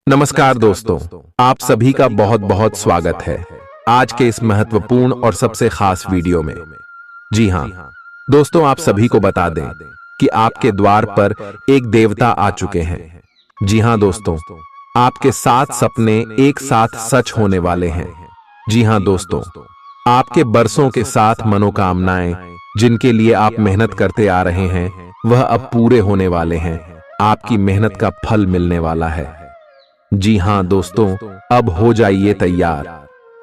नमस्कार दोस्तों, आप सभी का बहुत बहुत स्वागत है आज के इस महत्वपूर्ण और सबसे खास वीडियो में। जी हाँ दोस्तों, आप सभी को बता दें कि आपके द्वार पर एक देवता आ चुके हैं। जी हाँ दोस्तों, आपके 7 सपने एक साथ सच होने वाले हैं। जी हाँ दोस्तों, आपके बरसों के 7 मनोकामनाएं जिनके लिए आप मेहनत करते आ रहे हैं, वह अब पूरे होने वाले हैं। आपकी मेहनत का फल मिलने वाला है। जी हाँ दोस्तों, अब हो जाइए तैयार,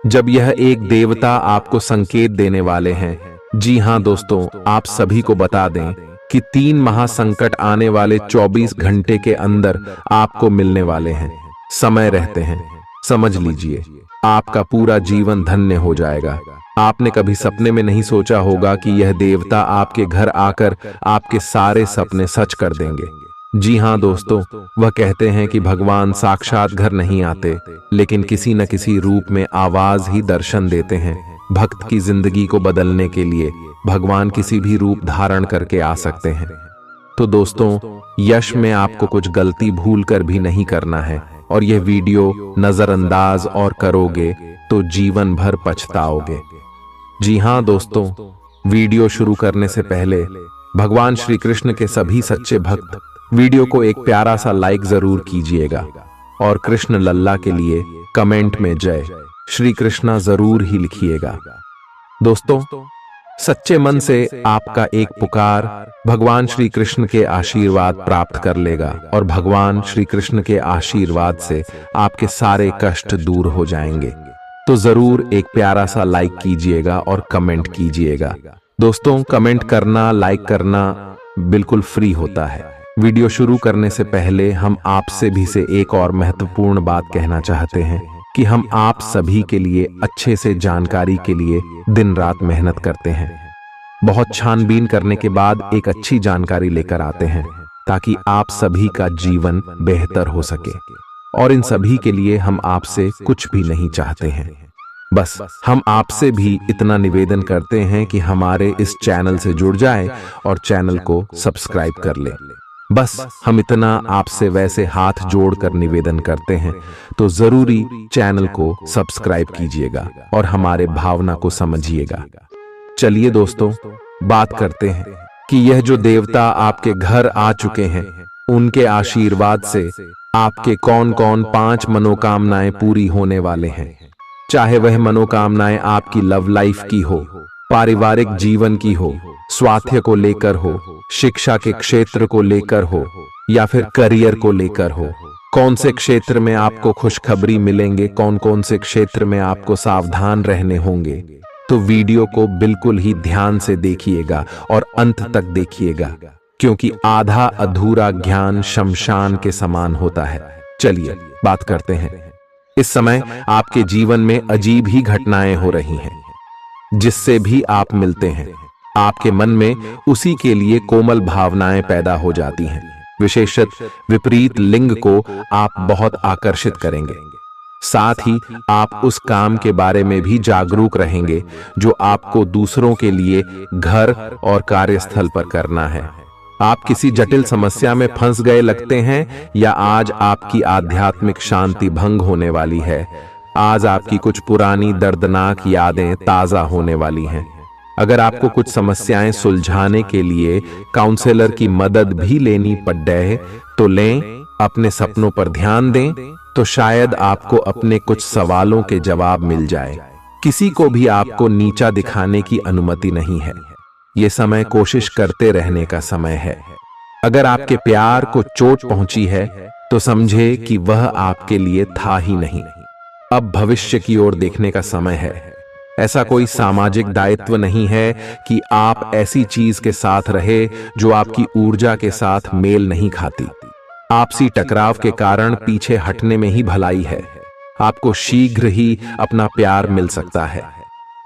जब यह एक देवता आपको संकेत देने वाले हैं। जी हाँ दोस्तों, आप सभी को बता दें कि 3 महासंकट आने वाले 24 घंटे के अंदर आपको मिलने वाले हैं। समय रहते हैं, समझ लीजिए, आपका पूरा जीवन धन्य हो जाएगा। आपने कभी सपने में नहीं सोचा होगा कि यह देवता आपके घर आकर आपके सारे सपने सच कर देंगे। जी हाँ दोस्तों, वह कहते हैं कि भगवान साक्षात घर नहीं आते, लेकिन किसी न किसी रूप में आवाज ही दर्शन देते हैं। भक्त की जिंदगी को बदलने के लिए भगवान किसी भी रूप धारण करके आ सकते हैं। तो दोस्तों, यश में आपको कुछ गलती भूल कर भी नहीं करना है, और यह वीडियो नजरअंदाज और करोगे तो जीवन भर पछताओगे। जी हाँ दोस्तों, वीडियो शुरू करने से पहले भगवान श्री कृष्ण के सभी सच्चे भक्त वीडियो को एक प्यारा सा लाइक जरूर कीजिएगा, और कृष्ण लल्ला के लिए कमेंट में जय श्री कृष्णा जरूर ही लिखिएगा। दोस्तों, सच्चे मन से आपका एक पुकार भगवान श्री कृष्ण के आशीर्वाद प्राप्त कर लेगा, और भगवान श्री कृष्ण के आशीर्वाद से आपके सारे कष्ट दूर हो जाएंगे। तो जरूर एक प्यारा सा लाइक कीजिएगा और कमेंट कीजिएगा। दोस्तों, कमेंट करना, लाइक करना बिल्कुल फ्री होता है। वीडियो शुरू करने से पहले हम आपसे भी से एक और महत्वपूर्ण बात कहना चाहते हैं कि हम आप सभी के लिए अच्छे से जानकारी के लिए दिन रात मेहनत करते हैं। बहुत छानबीन करने के बाद एक अच्छी जानकारी लेकर आते हैं, ताकि आप सभी का जीवन बेहतर हो सके। और इन सभी के लिए हम आपसे कुछ भी नहीं चाहते हैं, बस हम आपसे भी इतना निवेदन करते हैं कि हमारे इस चैनल से जुड़ जाए और चैनल को सब्सक्राइब कर ले। बस हम इतना आपसे वैसे हाथ जोड़कर निवेदन करते हैं, तो जरूरी चैनल को सब्सक्राइब कीजिएगा और हमारे भावना को समझिएगा। चलिए दोस्तों, बात करते हैं कि यह जो देवता आपके घर आ चुके हैं, उनके आशीर्वाद से आपके कौन कौन 5 मनोकामनाएं पूरी होने वाले हैं। चाहे वह मनोकामनाएं आपकी लव लाइफ की हो, पारिवारिक जीवन की हो, स्वास्थ्य को लेकर हो, शिक्षा के क्षेत्र को लेकर हो, या फिर करियर को लेकर हो। कौन से क्षेत्र में आपको खुशखबरी मिलेंगे, कौन कौन से क्षेत्र में आपको सावधान रहने होंगे, तो वीडियो को बिल्कुल ही ध्यान से देखिएगा और अंत तक देखिएगा, क्योंकि आधा अधूरा ज्ञान शमशान के समान होता है। चलिए बात करते हैं। इस समय आपके जीवन में अजीब ही घटनाएं हो रही हैं। जिससे भी आप मिलते हैं, आपके मन में उसी के लिए कोमल भावनाएं पैदा हो जाती हैं। विशेषत विपरीत लिंग को आप बहुत आकर्षित करेंगे। साथ ही आप उस काम के बारे में भी जागरूक रहेंगे जो आपको दूसरों के लिए घर और कार्यस्थल पर करना है। आप किसी जटिल समस्या में फंस गए लगते हैं, या आज आपकी आध्यात्मिक शांति भंग होने वाली है। आज आपकी कुछ पुरानी दर्दनाक यादें ताजा होने वाली हैं। अगर आपको कुछ समस्याएं सुलझाने के लिए काउंसलर की मदद भी लेनी पड़ जाए, तो लें। अपने सपनों पर ध्यान दें, तो शायद आपको अपने कुछ सवालों के जवाब मिल जाए। किसी को भी आपको नीचा दिखाने की अनुमति नहीं है। ये समय कोशिश करते रहने का समय है। अगर आपके प्यार को चोट पहुंची है, तो समझे कि वह आपके लिए था ही नहीं। अब भविष्य की ओर देखने का समय है। ऐसा कोई सामाजिक दायित्व नहीं है कि आप ऐसी चीज के साथ रहे जो आपकी ऊर्जा के साथ मेल नहीं खाती। आपसी टकराव के कारण पीछे हटने में ही भलाई है। आपको शीघ्र ही अपना प्यार मिल सकता है।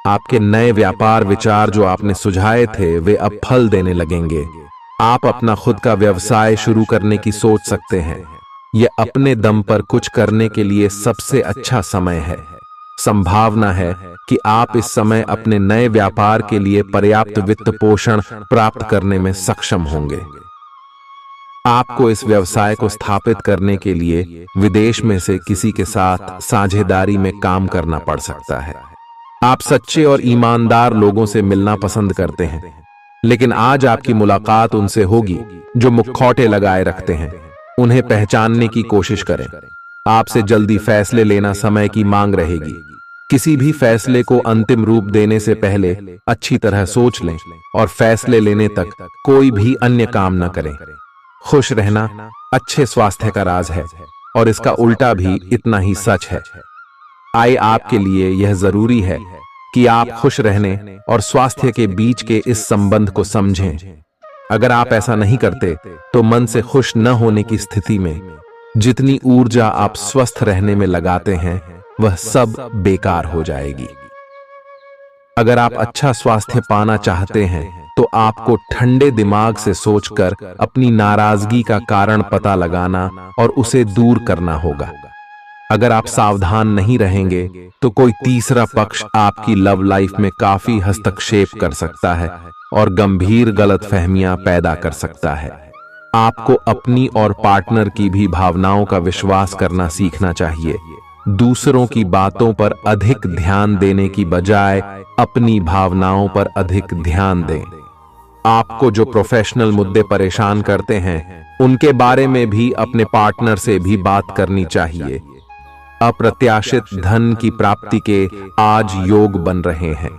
आपके नए व्यापार विचार जो आपने सुझाए थे, वे अब फल देने लगेंगे। आप अपना खुद का व्यवसाय शुरू करने की सोच सकते हैं। यह अपने दम पर कुछ करने के लिए सबसे अच्छा समय है। संभावना है कि आप इस समय अपने नए व्यापार के लिए पर्याप्त वित्त पोषण प्राप्त करने में सक्षम होंगे। आपको इस व्यवसाय को स्थापित करने के लिए विदेश में से किसी के साथ साझेदारी में काम करना पड़ सकता है। आप सच्चे और ईमानदार लोगों से मिलना पसंद करते हैं, लेकिन आज आपकी मुलाकात उनसे होगी जो मुखौटे लगाए रखते हैं। उन्हें पहचानने की कोशिश करें। आपसे जल्दी फैसले लेना समय की मांग रहेगी। किसी भी फैसले को अंतिम रूप देने से पहले अच्छी तरह सोच लें और फैसले लेने तक कोई भी अन्य काम न करें। खुश रहना अच्छे स्वास्थ्य का राज है और इसका उल्टा भी इतना ही सच है। आए आपके लिए यह जरूरी है कि आप खुश रहने और स्वास्थ्य के बीच के इस संबंध को समझें। अगर आप ऐसा नहीं करते तो मन से खुश न होने की स्थिति में जितनी ऊर्जा आप स्वस्थ रहने में लगाते हैं वह सब बेकार हो जाएगी। अगर आप अच्छा स्वास्थ्य पाना चाहते हैं तो आपको ठंडे दिमाग से सोचकर अपनी नाराजगी का कारण पता लगाना और उसे दूर करना होगा। अगर आप सावधान नहीं रहेंगे तो कोई तीसरा पक्ष आपकी लव लाइफ में काफी हस्तक्षेप कर सकता है और गंभीर गलतफहमियां पैदा कर सकता है। आपको अपनी और पार्टनर की भी भावनाओं का विश्वास करना सीखना चाहिए। दूसरों की बातों पर अधिक ध्यान देने की बजाय अपनी भावनाओं पर अधिक ध्यान दें। आपको जो प्रोफेशनल मुद्दे परेशान करते हैं उनके बारे में भी अपने पार्टनर से भी बात करनी चाहिए। अप्रत्याशित धन की प्राप्ति के आज योग बन रहे हैं।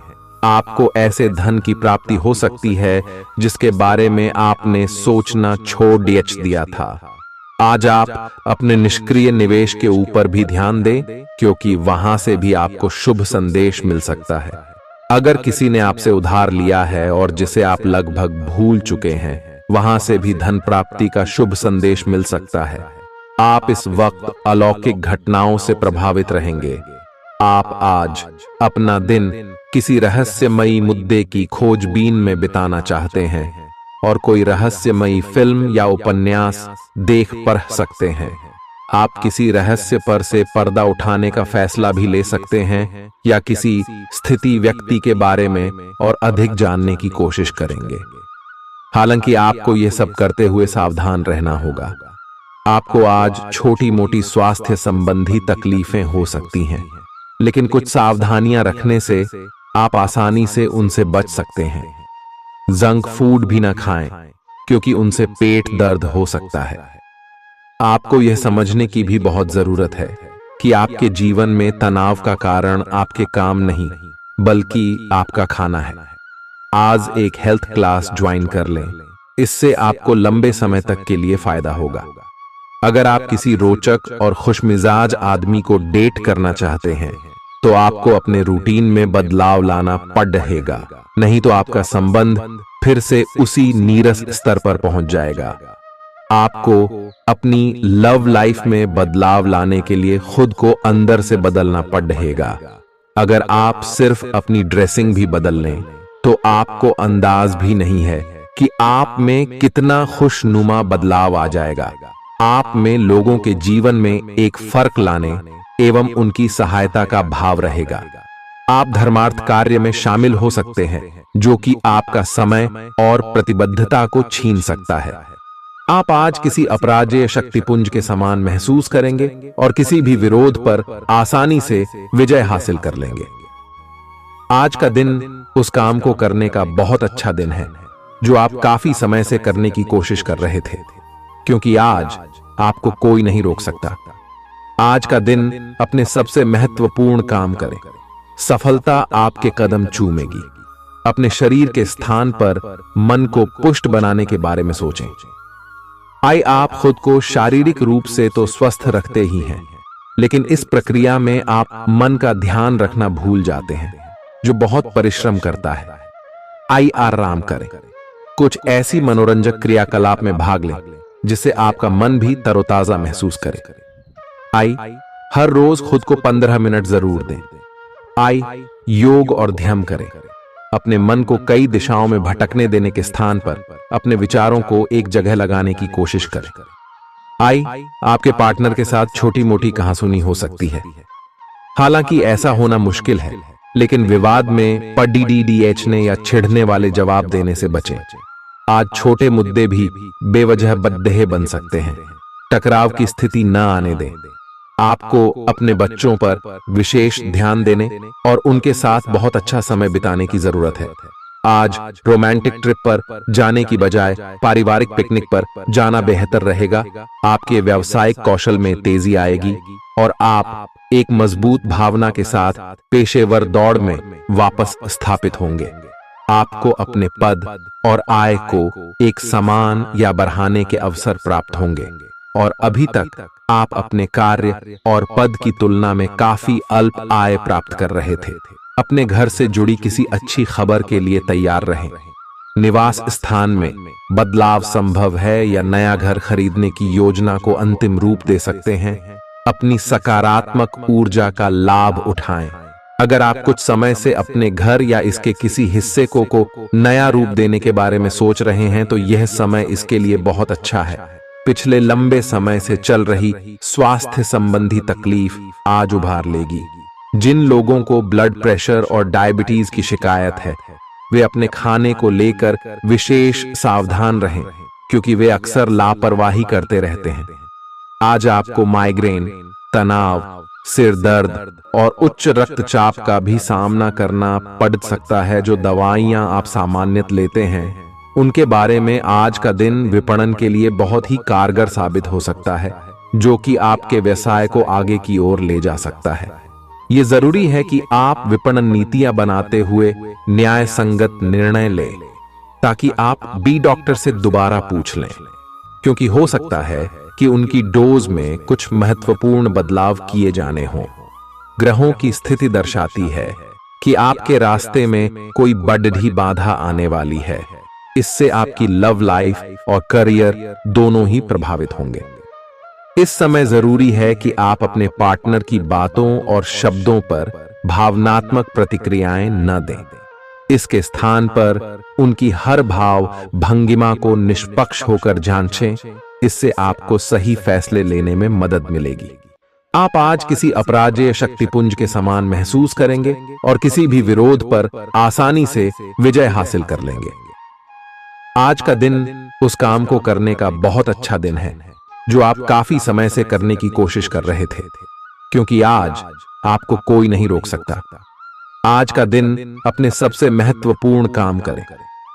आपको ऐसे धन की प्राप्ति हो सकती है जिसके बारे में आपने सोचना छोड़ दिया था। आज आप अपने निष्क्रिय निवेश के ऊपर भी ध्यान दें, क्योंकि वहां से भी आपको शुभ संदेश मिल सकता है। अगर किसी ने आपसे उधार लिया है और जिसे आप लगभग भूल चुके हैं, वहां से भी धन प्राप्ति का शुभ संदेश मिल सकता है। आप इस वक्त अलौकिक घटनाओं से प्रभावित रहेंगे। आप आज अपना दिन किसी रहस्यमयी मुद्दे की खोजबीन में बिताना चाहते हैं और कोई रहस्यमयी फिल्म या उपन्यास देख पढ़ सकते हैं। आप किसी रहस्य पर से पर्दा उठाने का फैसला भी ले सकते हैं या किसी स्थिति व्यक्ति के बारे में और अधिक जानने की कोशिश करेंगे। हालांकि आपको यह सब करते हुए सावधान रहना होगा। आपको आज छोटी मोटी स्वास्थ्य संबंधी तकलीफें हो सकती हैं, लेकिन कुछ सावधानियां रखने से आप आसानी से उनसे बच सकते हैं। जंक फूड भी न खाएं, क्योंकि उनसे पेट दर्द हो सकता है। आपको यह समझने की भी बहुत जरूरत है कि आपके जीवन में तनाव का कारण आपके काम नहीं, बल्कि आपका खाना है। आज एक हेल्थ क्लास ज्वाइन कर लें, इससे आपको लंबे समय तक के लिए फायदा होगा। अगर आप किसी रोचक और खुशमिजाज आदमी को डेट करना चाहते हैं तो आपको अपने रूटीन में बदलाव लाना पड़ेगा, नहीं तो आपका संबंध फिर से उसी नीरस स्तर पर पहुंच जाएगा। आपको अपनी लव लाइफ में बदलाव लाने के लिए खुद को अंदर से बदलना पड़ेगा। अगर आप सिर्फ अपनी ड्रेसिंग भी बदल लें तो आपको अंदाज भी नहीं है कि आप में कितना खुशनुमा बदलाव आ जाएगा। आप में लोगों के जीवन में एक फर्क लाने एवं उनकी सहायता का भाव रहेगा। आप धर्मार्थ कार्य में शामिल हो सकते हैं, जो कि आपका समय और प्रतिबद्धता को छीन सकता है। आप आज किसी अपराजेय शक्तिपुंज के समान महसूस करेंगे और किसी भी विरोध पर आसानी से विजय हासिल कर लेंगे। आज का दिन उस काम को करने का बहुत अच्छा दिन है जो आप काफी समय से करने की कोशिश कर रहे थे, क्योंकि आज आपको कोई नहीं रोक सकता। आज का दिन अपने सबसे महत्वपूर्ण काम करें। सफलता आपके कदम चूमेगी। अपने शरीर के स्थान पर मन को पुष्ट बनाने के बारे में सोचें। आप खुद को शारीरिक रूप से तो स्वस्थ रखते ही हैं, लेकिन इस प्रक्रिया में आप मन का ध्यान रखना भूल जाते हैं, जो बहुत परिश्रम करता है। आराम करें। कुछ ऐसी मनोरंजक क्रियाकलाप में भाग लें जिससे आपका मन भी तरोताजा महसूस करे। हर रोज खुद को 15 मिनट जरूर दें। योग और ध्यान करें। अपने मन को कई दिशाओं में भटकने देने के स्थान पर अपने विचारों को एक जगह लगाने की कोशिश करें। आपके पार्टनर के साथ छोटी मोटी कहासुनी हो सकती है। हालांकि ऐसा होना मुश्किल है, लेकिन विवाद में पढ़ने या छिड़ने वाले जवाब देने से बचें। आज छोटे मुद्दे भी बेवजह बद्देह बन सकते हैं। टकराव की स्थिति न आने दें। आपको अपने बच्चों पर विशेष ध्यान देने और उनके साथ बहुत अच्छा समय बिताने की जरूरत है। आज रोमांटिक ट्रिप पर जाने की बजाय पारिवारिक पिकनिक पर जाना बेहतर रहेगा। आपके व्यावसायिक कौशल में तेजी आएगी और आप एक मजबूत भावना के साथ पेशेवर दौड़ में वापस स्थापित होंगे। आपको अपने पद और आय को एक समान या बढ़ाने के अवसर प्राप्त होंगे और अभी तक आप अपने कार्य और पद की तुलना में काफी अल्प आय प्राप्त कर रहे थे। अपने घर से जुड़ी किसी अच्छी खबर के लिए तैयार रहें। निवास स्थान में बदलाव संभव है या नया घर खरीदने की योजना को अंतिम रूप दे सकते हैं। अपनी सकारात्मक ऊर्जा का लाभ उठाएं। अगर आप कुछ समय से अपने घर या इसके किसी हिस्से को नया रूप देने के बारे में सोच रहे हैं तो यह समय इसके लिए बहुत अच्छा है। पिछले लंबे समय से चल रही स्वास्थ्य संबंधी तकलीफ आज उभार लेगी। जिन लोगों को ब्लड प्रेशर और डायबिटीज की शिकायत है वे अपने खाने को लेकर विशेष सावधान रहें, क्योंकि वे अक्सर लापरवाही करते रहते हैं। आज आपको माइग्रेन, तनाव, सिर दर्द और उच्च रक्तचाप का भी सामना करना पड़ सकता है। जो दवाइयां आप सामान्यतः लेते हैं उनके बारे में आज का दिन विपणन के लिए बहुत ही कारगर साबित हो सकता है, जो कि आपके व्यवसाय को आगे की ओर ले जा सकता है। ये जरूरी है कि आप विपणन नीतियां बनाते हुए न्याय संगत निर्णय लें, ताकि आप बी डॉक्टर से दोबारा पूछ लें, क्योंकि हो सकता है कि उनकी डोज में कुछ महत्वपूर्ण बदलाव किए जाने हों। ग्रहों की स्थिति दर्शाती है कि आपके रास्ते में कोई बड़ी बाधा आने वाली है। इससे आपकी लव लाइफ और करियर दोनों ही प्रभावित होंगे। इस समय जरूरी है कि आप अपने पार्टनर की बातों और शब्दों पर भावनात्मक प्रतिक्रियाएं न दें। इसके स्थान पर उनकी हर भाव भंगिमा को निष्पक्ष होकर जांचें। इससे आपको सही फैसले लेने में मदद मिलेगी। आप आज किसी अपराजेय शक्तिपुंज के समान महसूस करेंगे और किसी भी विरोध पर आसानी से विजय हासिल कर लेंगे। आज का दिन उस काम को करने का बहुत अच्छा दिन है जो आप काफी समय से करने की कोशिश कर रहे थे, क्योंकि आज आपको कोई नहीं रोक सकता। आज का दिन अपने सबसे महत्वपूर्ण काम करें।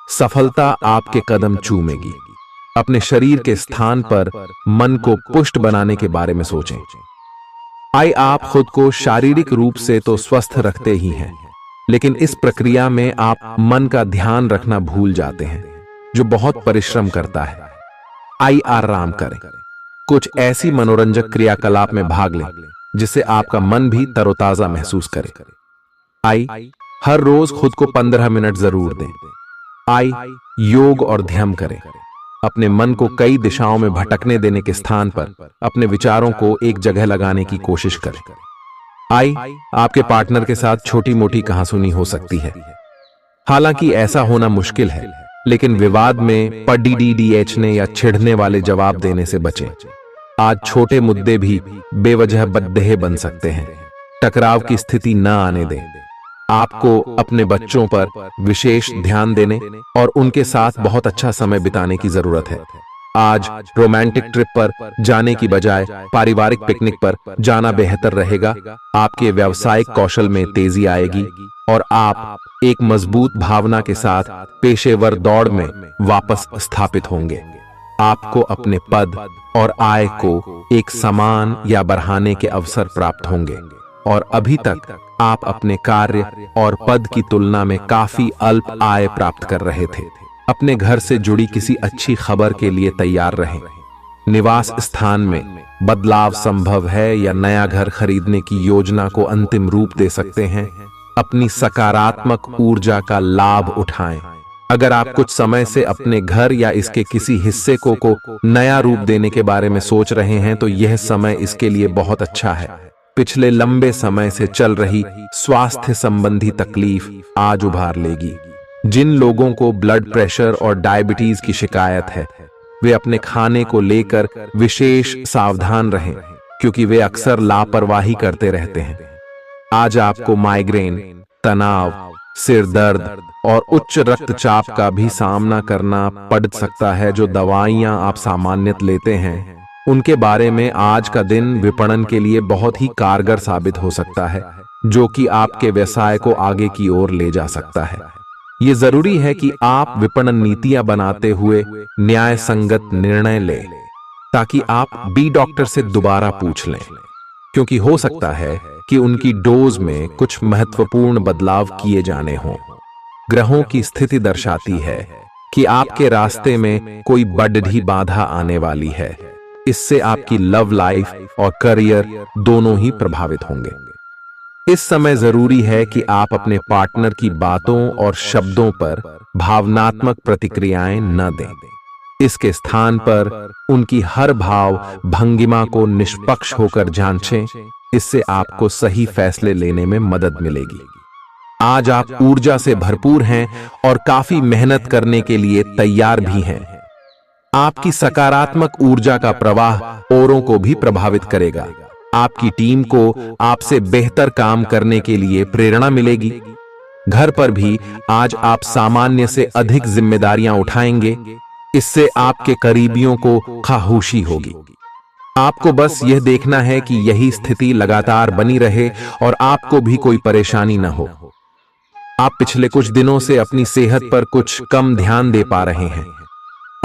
सफलता आपके कदम चूमेगी। अपने शरीर के स्थान पर मन को पुष्ट बनाने के बारे में सोचें। आप खुद को शारीरिक रूप से तो स्वस्थ रखते ही हैं, लेकिन इस प्रक्रिया में आप मन का ध्यान रखना भूल जाते हैं, जो बहुत परिश्रम करता है। आराम करें। कुछ ऐसी मनोरंजक क्रियाकलाप में भाग लें जिससे आपका मन भी तरोताजा महसूस करे। हर रोज खुद को 15 मिनट जरूर दें। योग और ध्यान करें। अपने मन को कई दिशाओं में भटकने देने के स्थान पर अपने विचारों को एक जगह लगाने की कोशिश करें। आपके पार्टनर के साथ छोटी मोटी कहासुनी हो सकती है। हालांकि ऐसा होना मुश्किल है, लेकिन विवाद में पढ़ने या छिड़ने वाले जवाब देने से बचें। आज छोटे मुद्दे भी बेवजह बद्देह बन सकते हैं। टकराव की स्थिति न आने दें। आपको अपने बच्चों पर विशेष ध्यान देने और उनके साथ बहुत अच्छा समय बिताने की जरूरत है। आज रोमांटिक ट्रिप पर जाने की बजाय पारिवारिक पिकनिक पर जाना बेहतर रहेगा। आपके व्यावसायिक कौशल में तेजी आएगी और आप एक मजबूत भावना के साथ पेशेवर दौड़ में वापस स्थापित होंगे। आपको अपने पद और आय को एक समान या बढ़ाने के अवसर प्राप्त होंगे और अभी तक आप अपने कार्य और पद की तुलना में काफी अल्प आय प्राप्त कर रहे थे। अपने घर से जुड़ी किसी अच्छी खबर के लिए तैयार रहें। निवास स्थान में बदलाव संभव है या नया घर खरीदने की योजना को अंतिम रूप दे सकते हैं। अपनी सकारात्मक ऊर्जा का लाभ उठाएं। अगर आप कुछ समय से अपने घर या इसके किसी हिस्से को नया रूप देने के बारे में सोच रहे हैं तो यह समय इसके लिए बहुत अच्छा है। पिछले लंबे समय से चल रही स्वास्थ्य संबंधी तकलीफ आज उभार लेगी। जिन लोगों को ब्लड प्रेशर और डायबिटीज की शिकायत है वे अपने खाने को लेकर विशेष सावधान रहें, क्योंकि वे अक्सर लापरवाही करते रहते हैं। आज आपको माइग्रेन, तनाव, सिर दर्द और उच्च रक्तचाप का भी सामना करना पड़ सकता है। जो दवाइयां आप सामान्यतः लेते हैं उनके बारे में आज का दिन विपणन के लिए बहुत ही कारगर साबित हो सकता है, जो कि आपके व्यवसाय को आगे की ओर ले जा सकता है। ये जरूरी है कि आप विपणन नीतियां बनाते हुए न्याय संगत निर्णय लें, ताकि आप बी डॉक्टर से दोबारा पूछ लें, क्योंकि हो सकता है कि उनकी डोज में कुछ महत्वपूर्ण बदलाव किए जाने हों। ग्रहों की स्थिति दर्शाती है कि आपके रास्ते में कोई बड़ी बाधा आने वाली है। इससे आपकी लव लाइफ और करियर दोनों ही प्रभावित होंगे। इस समय जरूरी है कि आप अपने पार्टनर की बातों और शब्दों पर भावनात्मक प्रतिक्रियाएं न दें। इसके स्थान पर उनकी हर भाव भंगिमा को निष्पक्ष होकर जांचें। इससे आपको सही फैसले लेने में मदद मिलेगी। आज आप ऊर्जा से भरपूर हैं और काफी मेहनत करने के लिए तैयार भी हैं। आपकी सकारात्मक ऊर्जा का प्रवाह औरों को भी प्रभावित करेगा। आपकी टीम को आपसे बेहतर काम करने के लिए प्रेरणा मिलेगी। घर पर भी आज आप सामान्य से अधिक जिम्मेदारियां उठाएंगे। इससे आपके करीबियों को खामोशी होगी। आपको बस यह देखना है कि यही स्थिति लगातार बनी रहे और आपको भी कोई परेशानी न हो। आप पिछले कुछ दिनों से अपनी सेहत पर कुछ कम ध्यान दे पा रहे हैं।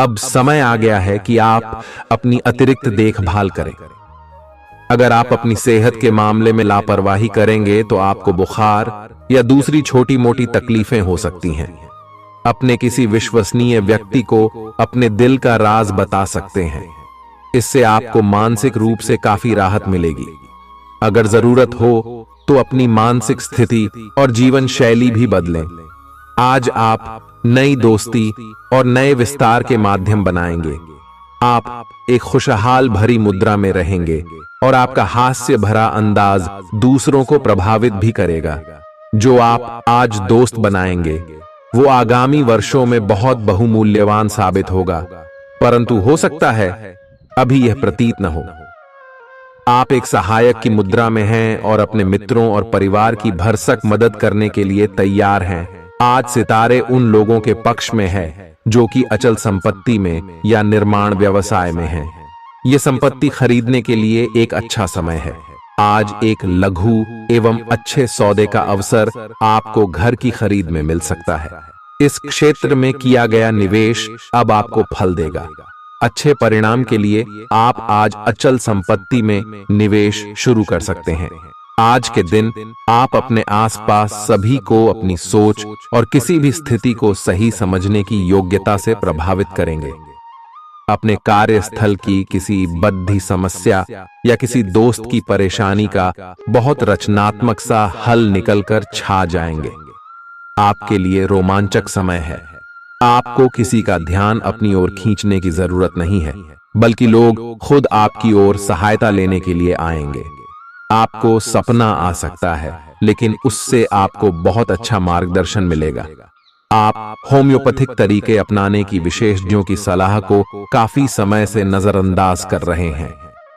अब समय आ गया है कि आप अपनी अतिरिक्त देखभाल करें। अगर आप अपनी सेहत के मामले में लापरवाही करेंगे तो आपको बुखार या दूसरी छोटी मोटी तकलीफें हो सकती हैं। अपने किसी विश्वसनीय व्यक्ति को अपने दिल का राज बता सकते हैं। इससे आपको मानसिक रूप से काफी राहत मिलेगी। अगर जरूरत हो तो अपनी मानसिक स्थिति और जीवन शैली भी बदलें। आज आप नई दोस्ती और नए विस्तार के माध्यम बनाएंगे। आप एक खुशहाल भरी मुद्रा में रहेंगे और आपका हास्य भरा अंदाज दूसरों को प्रभावित भी करेगा। जो आप आज दोस्त बनाएंगे वो आगामी वर्षों में बहुत बहुमूल्यवान साबित होगा, परंतु हो सकता है अभी यह प्रतीत न हो। आप एक सहायक की मुद्रा में हैं और अपने मित्रों और परिवार की भरसक मदद करने के लिए तैयार हैं। आज सितारे उन लोगों के पक्ष में है जो कि अचल संपत्ति में या निर्माण व्यवसाय में हैं। ये संपत्ति खरीदने के लिए एक अच्छा समय है। आज एक लघु एवं अच्छे सौदे का अवसर आपको घर की खरीद में मिल सकता है। इस क्षेत्र में किया गया निवेश अब आपको फल देगा। अच्छे परिणाम के लिए आप आज अचल संपत्ति में निवेश शुरू कर सकते हैं। आज के दिन आप अपने आसपास सभी को अपनी सोच और किसी भी स्थिति को सही समझने की योग्यता से प्रभावित करेंगे। अपने कार्यस्थल की किसी बद्धी समस्या या किसी दोस्त की परेशानी का बहुत रचनात्मक सा हल निकलकर छा जाएंगे। आपके लिए रोमांचक समय है। आपको किसी का ध्यान अपनी ओर खींचने की जरूरत नहीं है, बल्कि लोग खुद आपकी ओर सहायता लेने के लिए आएंगे। आपको सपना आ सकता है, लेकिन उससे आपको बहुत अच्छा मार्गदर्शन मिलेगा। आप होम्योपैथिक तरीके अपनाने की विशेषज्ञों की सलाह को काफी समय से नजरअंदाज कर रहे हैं।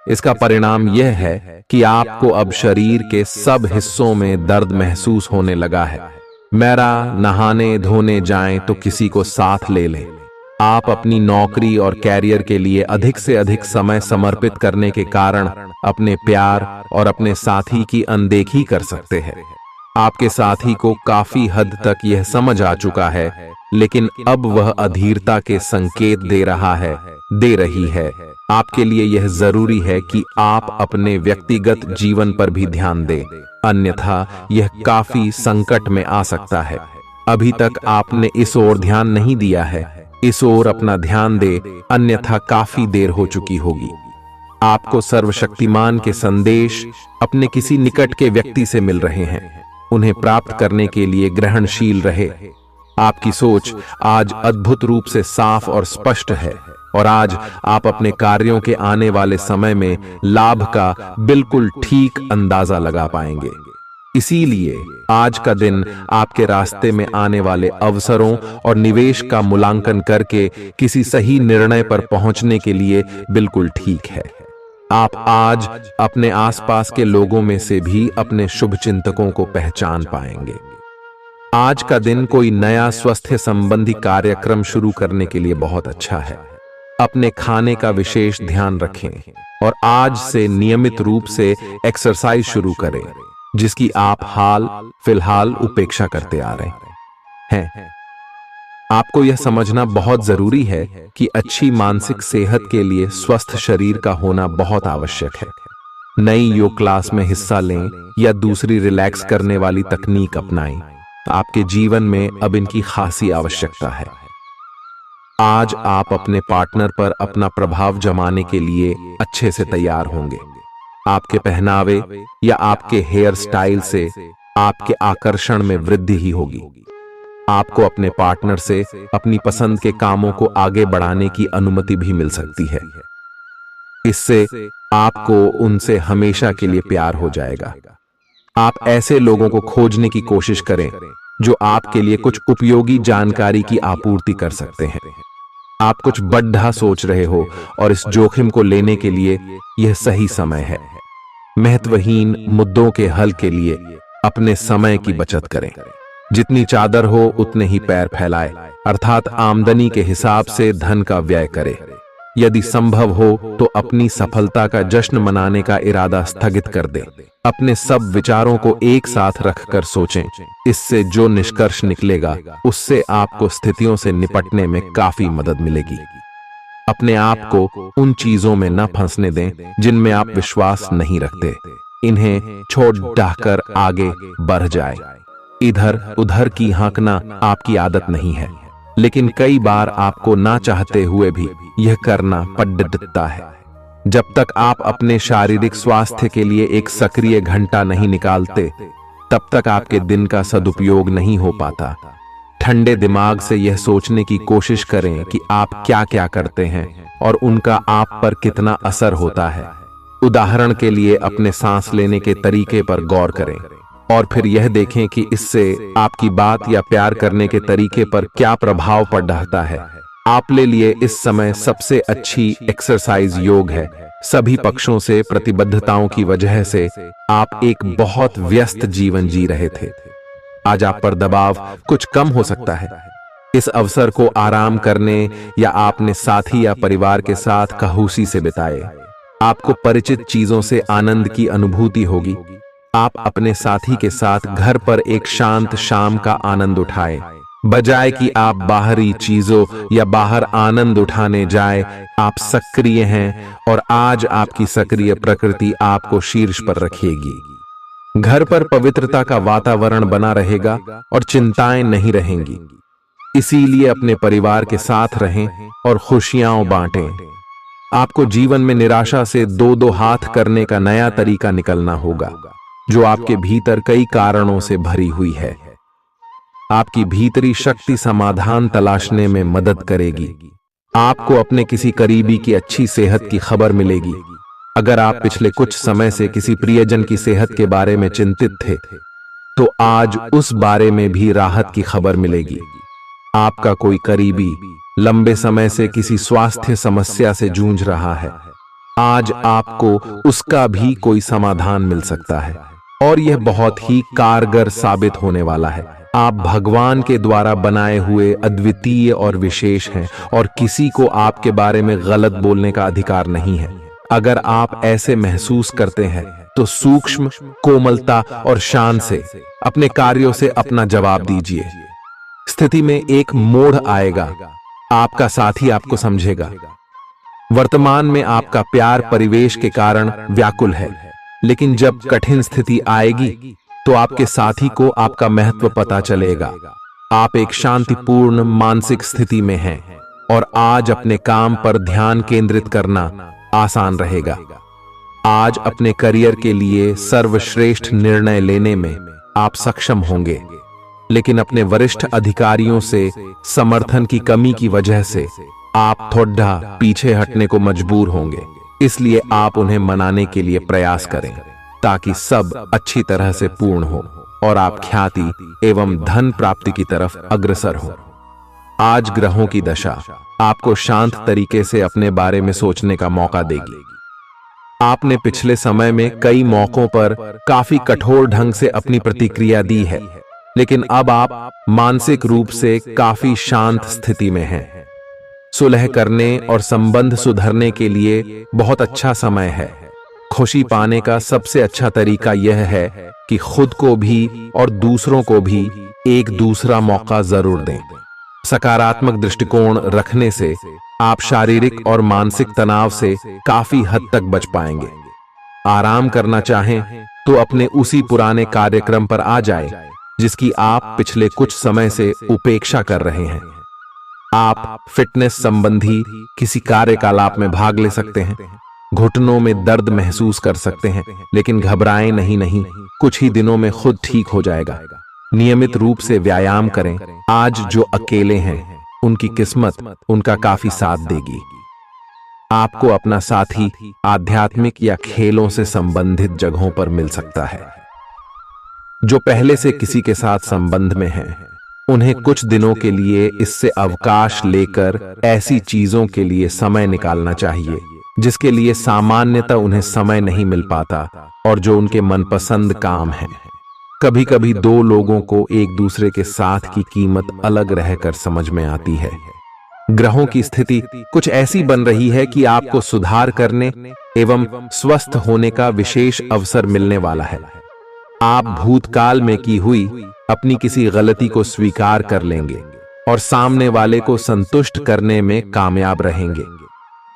इसका परिणाम यह है कि आपको अब शरीर के सब हिस्सों में दर्द महसूस होने लगा है। मेरा नहाने धोने जाएं तो किसी को साथ ले लें। आप अपनी नौकरी और कैरियर के लिए अधिक से अधिक समय समर्पित करने के कारण अपने प्यार और अपने साथी की अनदेखी कर सकते हैं। आपके साथी को काफी हद तक यह समझ आ चुका है, लेकिन अब वह अधीरता के संकेत दे रही है। आपके लिए यह जरूरी है कि आप अपने व्यक्तिगत जीवन पर भी ध्यान दें, अन्यथा यह काफी संकट में आ सकता है। अभी तक आपने इस ओर ध्यान नहीं दिया है, इस ओर अपना ध्यान दे, अन्यथा काफी देर हो चुकी होगी। आपको सर्वशक्तिमान के संदेश अपने किसी निकट के व्यक्ति से मिल रहे हैं। उन्हें प्राप्त करने के लिए ग्रहणशील रहे। आपकी सोच आज अद्भुत रूप से साफ और स्पष्ट है और आज आप अपने कार्यों के आने वाले समय में लाभ का बिल्कुल ठीक अंदाजा लगा पाएंगे। इसीलिए आज का दिन आपके रास्ते में आने वाले अवसरों और निवेश का मूल्यांकन करके किसी सही निर्णय पर पहुंचने के लिए बिल्कुल ठीक है। आप आज अपने आसपास के लोगों में से भी अपने शुभचिंतकों को पहचान पाएंगे। आज का दिन कोई नया स्वास्थ्य संबंधी कार्यक्रम शुरू करने के लिए बहुत अच्छा है। अपने खाने का विशेष ध्यान रखें और आज से नियमित रूप से एक्सरसाइज शुरू करें, जिसकी आप हाल फिलहाल उपेक्षा करते आ रहे हैं। आपको यह समझना बहुत जरूरी है कि अच्छी मानसिक सेहत के लिए स्वस्थ शरीर का होना बहुत आवश्यक है। नई योग क्लास में हिस्सा लें या दूसरी रिलैक्स करने वाली तकनीक अपनाएं। आपके जीवन में अब इनकी खासी आवश्यकता है। आज आप अपने पार्टनर पर अपना प्रभाव जमाने के लिए अच्छे से तैयार होंगे। आपके पहनावे या आपके हेयर स्टाइल से आपके आकर्षण में वृद्धि ही होगी। आपको अपने पार्टनर से अपनी पसंद के कामों को आगे बढ़ाने की अनुमति भी मिल सकती है। इससे आपको उनसे हमेशा के लिए प्यार हो जाएगा। आप ऐसे लोगों को खोजने की कोशिश करें जो आपके लिए कुछ उपयोगी जानकारी की आपूर्ति कर सकते हैं। आप कुछ बड़ा सोच रहे हो और इस जोखिम को लेने के लिए यह सही समय है। महत्वहीन मुद्दों के हल के लिए अपने समय की बचत करें। जितनी चादर हो उतने ही पैर फैलाए, अर्थात आमदनी के हिसाब से धन का व्यय करें। यदि संभव हो तो अपनी सफलता का जश्न मनाने का इरादा स्थगित कर दें। अपने सब विचारों को एक साथ रखकर सोचें। इससे जो निष्कर्ष निकलेगा उससे आपको स्थितियों से निपटने में काफी मदद मिलेगी। अपने आप को उन चीजों में न फंसने दें जिनमें आप विश्वास नहीं रखते। इन्हें छोड़ डाहकर आगे बढ़ जाए। इधर उधर की हाँकना आपकी आदत नहीं है, लेकिन कई बार आपको ना चाहते हुए भी यह करना पड़ता है। जब तक आप अपने शारीरिक स्वास्थ्य के लिए एक सक्रिय घंटा नहीं निकालते, तब तक आपके दिन का सदुपयोग नहीं हो पाता। ठंडे दिमाग से यह सोचने की कोशिश करें कि आप क्या क्या करते हैं और उनका आप पर कितना असर होता है। उदाहरण के लिए अपने सांस लेने के तरीके पर गौर करें और फिर यह देखें कि इससे आपकी बात या प्यार करने के तरीके पर क्या प्रभाव पड़ रहा है। आपके लिए इस समय सबसे अच्छी एक्सरसाइज योग है। सभी पक्षों से प्रतिबद्धताओं की वजह से आप एक बहुत व्यस्त जीवन जी रहे थे। आज आप पर दबाव कुछ कम हो सकता है। इस अवसर को आराम करने या अपने साथी या परिवार के साथ खहूसी से बिताएं। आपको परिचित चीजों से आनंद की अनुभूति होगी। आप अपने साथी के साथ घर पर एक शांत शाम का आनंद उठाएं, बजाय कि आप बाहरी चीजों या बाहर आनंद उठाने जाएं। आप सक्रिय हैं और आज आपकी सक्रिय प्रकृति आपको शीर्ष पर रखेगी। घर पर पवित्रता का वातावरण बना रहेगा और चिंताएं नहीं रहेंगी। इसीलिए अपने परिवार के साथ रहें और खुशियां बांटें। आपको जीवन में निराशा से दो हाथ करने का नया तरीका निकलना होगा, जो आपके भीतर कई कारणों से भरी हुई है। आपकी भीतरी शक्ति समाधान तलाशने में मदद करेगी। आपको अपने किसी करीबी की अच्छी सेहत की खबर मिलेगी। अगर आप पिछले कुछ समय से किसी प्रियजन की सेहत के बारे में चिंतित थे, तो आज उस बारे में भी राहत की खबर मिलेगी। आपका कोई करीबी लंबे समय से किसी स्वास्थ्य समस्या से जूझ रहा है। आज आपको उसका भी कोई समाधान मिल सकता है और यह बहुत ही कारगर साबित होने वाला है। आप भगवान के द्वारा बनाए हुए अद्वितीय और विशेष हैं और किसी को आपके बारे में गलत बोलने का अधिकार नहीं है। अगर आप ऐसे महसूस करते हैं तो सूक्ष्म, कोमलता और शान से अपने कार्यों से अपना जवाब दीजिए। स्थिति में एक मोड़ आएगा। आपका साथी आपको समझेगा। वर्तमान में आपका प्यार परिवेश के कारण व्याकुल है, लेकिन जब कठिन स्थिति आएगी तो आपके साथी को आपका महत्व पता चलेगा। आप एक शांतिपूर्ण मानसिक स्थिति में हैं और आज अपने काम पर ध्यान केंद्रित करना आसान रहेगा। आज अपने करियर के लिए सर्वश्रेष्ठ निर्णय लेने में आप सक्षम होंगे, लेकिन अपने वरिष्ठ अधिकारियों से समर्थन की कमी की वजह से आप थोड़ा पीछे हटने को मजबूर होंगे। इसलिए आप उन्हें मनाने के लिए प्रयास करें ताकि सब अच्छी तरह से पूर्ण हो और आप ख्याति एवं धन प्राप्ति की तरफ अग्रसर हो। आज ग्रहों की दशा आपको शांत तरीके से अपने बारे में सोचने का मौका देगी। आपने पिछले समय में कई मौकों पर काफी कठोर ढंग से अपनी प्रतिक्रिया दी है, लेकिन अब आप मानसिक रूप से काफी शांत स्थिति में हैं। सुलह करने और संबंध सुधरने के लिए बहुत अच्छा समय है। खुशी पाने का सबसे अच्छा तरीका यह है कि खुद को भी और दूसरों को भी एक दूसरा मौका जरूर दें। सकारात्मक दृष्टिकोण रखने से आप शारीरिक और मानसिक तनाव से काफी हद तक बच पाएंगे। आराम करना चाहें तो अपने उसी पुराने कार्यक्रम पर आ जाए जिसकी आप पिछले कुछ समय से उपेक्षा कर रहे हैं। आप फिटनेस संबंधी किसी कार्यकलाप में भाग ले सकते हैं। घुटनों में दर्द महसूस कर सकते हैं, लेकिन घबराएं नहीं, कुछ ही दिनों में खुद ठीक हो जाएगा। नियमित रूप से व्यायाम करें। आज जो अकेले हैं उनकी किस्मत उनका काफी साथ देगी। आपको अपना साथी आध्यात्मिक या खेलों से संबंधित जगहों पर मिल सकता है। जो पहले से किसी के साथ संबंध में हैं, उन्हें कुछ दिनों के लिए इससे अवकाश लेकर ऐसी चीजों के लिए समय निकालना चाहिए जिसके लिए सामान्यतः उन्हें समय नहीं मिल पाता और जो उनके मनपसंद काम है। कभी कभी दो लोगों को एक दूसरे के साथ की कीमत अलग रहकर समझ में आती है। ग्रहों की स्थिति कुछ ऐसी बन रही है कि आपको सुधार करने एवं स्वस्थ होने का विशेष अवसर मिलने वाला है। आप भूतकाल में की हुई अपनी किसी गलती को स्वीकार कर लेंगे और सामने वाले को संतुष्ट करने में कामयाब रहेंगे।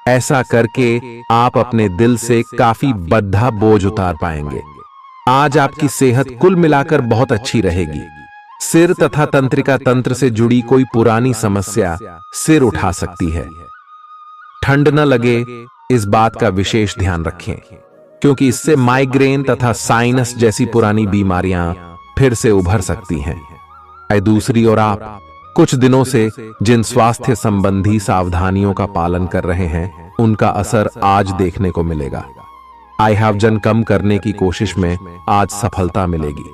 ऐसा करके आप अपने दिल से काफी बद्धा बोझ उतार पाएंगे। आज आपकी सेहत कुल मिलाकर बहुत अच्छी रहेगी। सिर तथा तंत्रिका तंत्र से जुड़ी कोई पुरानी समस्या सिर उठा सकती है। ठंड न लगे इस बात का विशेष ध्यान रखें, क्योंकि इससे माइग्रेन तथा साइनस जैसी पुरानी बीमारियां फिर से उभर सकती हैं। दूसरी ओर आप कुछ दिनों से जिन स्वास्थ्य संबंधी सावधानियों का पालन कर रहे हैं, उनका असर आज देखने को मिलेगा। आई वजन कम करने की कोशिश में आज सफलता मिलेगी।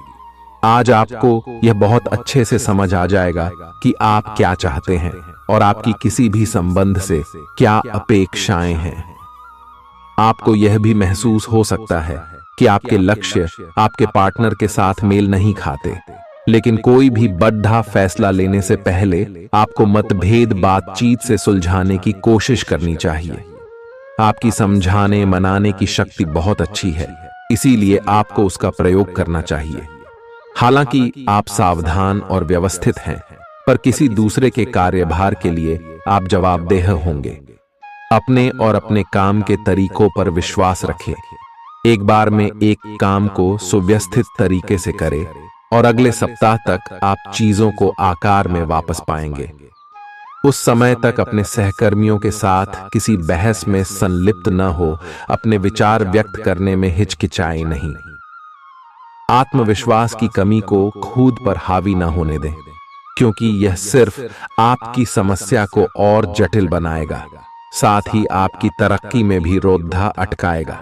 आज आपको यह बहुत अच्छे से समझ आ जाएगा कि आप क्या चाहते हैं और आपकी किसी भी संबंध से क्या अपेक्षाएं हैं। आपको यह भी महसूस हो सकता है कि आपके लक्ष्य आपके पार्टनर के साथ मेल नहीं खाते, लेकिन कोई भी बड़ा फैसला लेने से पहले आपको मतभेद बातचीत से सुलझाने की कोशिश करनी चाहिए। आपकी समझाने मनाने की शक्ति बहुत अच्छी है, इसीलिए आपको उसका प्रयोग करना चाहिए। हालांकि आप सावधान और व्यवस्थित हैं, पर किसी दूसरे के कार्यभार के लिए आप जवाबदेह होंगे। अपने और अपने काम के तरीकों पर विश्वास रखें। एक बार में एक काम को सुव्यवस्थित तरीके से करें और अगले सप्ताह तक आप चीजों को आकार में वापस पाएंगे। उस समय तक अपने सहकर्मियों के साथ किसी बहस में संलिप्त न हो, अपने विचार व्यक्त करने में हिचकिचाएं नहीं। आत्मविश्वास की कमी को खुद पर हावी न होने दें, क्योंकि यह सिर्फ आपकी समस्या को और जटिल बनाएगा, साथ ही आपकी तरक्की में भी रोधा अटकाएगा।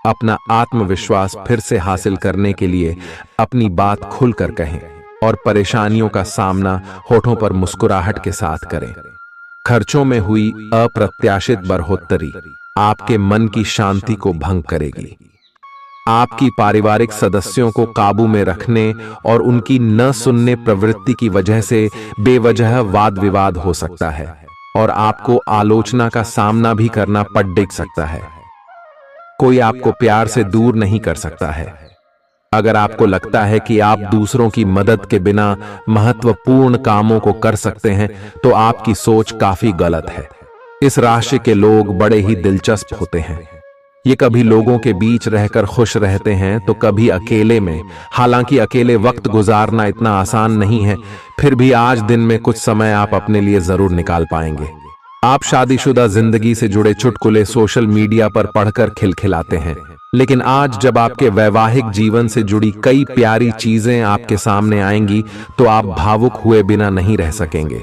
अपना आत्मविश्वास फिर से हासिल करने के लिए अपनी बात खुलकर कहें और परेशानियों का सामना होठों पर मुस्कुराहट के साथ करें। खर्चों में हुई अप्रत्याशित बढ़ोतरी आपके मन की शांति को भंग करेगी। आपकी पारिवारिक सदस्यों को काबू में रखने और उनकी न सुनने प्रवृत्ति की वजह से बेवजह वाद विवाद हो सकता है और आपको आलोचना का सामना भी करना पड़ सकता है। कोई आपको प्यार से दूर नहीं कर सकता है। अगर आपको लगता है कि आप दूसरों की मदद के बिना महत्वपूर्ण कामों को कर सकते हैं, तो आपकी सोच काफी गलत है। इस राशि के लोग बड़े ही दिलचस्प होते हैं। ये कभी लोगों के बीच रहकर खुश रहते हैं तो कभी अकेले में। हालांकि अकेले वक्त गुजारना इतना आसान नहीं है, फिर भी आज दिन में कुछ समय आप अपने लिए जरूर निकाल पाएंगे। आप शादीशुदा जिंदगी से जुड़े चुटकुले सोशल मीडिया पर पढ़कर खिलखिलाते हैं, लेकिन आज जब आपके वैवाहिक जीवन से जुड़ी कई प्यारी चीजें आपके सामने आएंगी तो आप भावुक हुए बिना नहीं रह सकेंगे।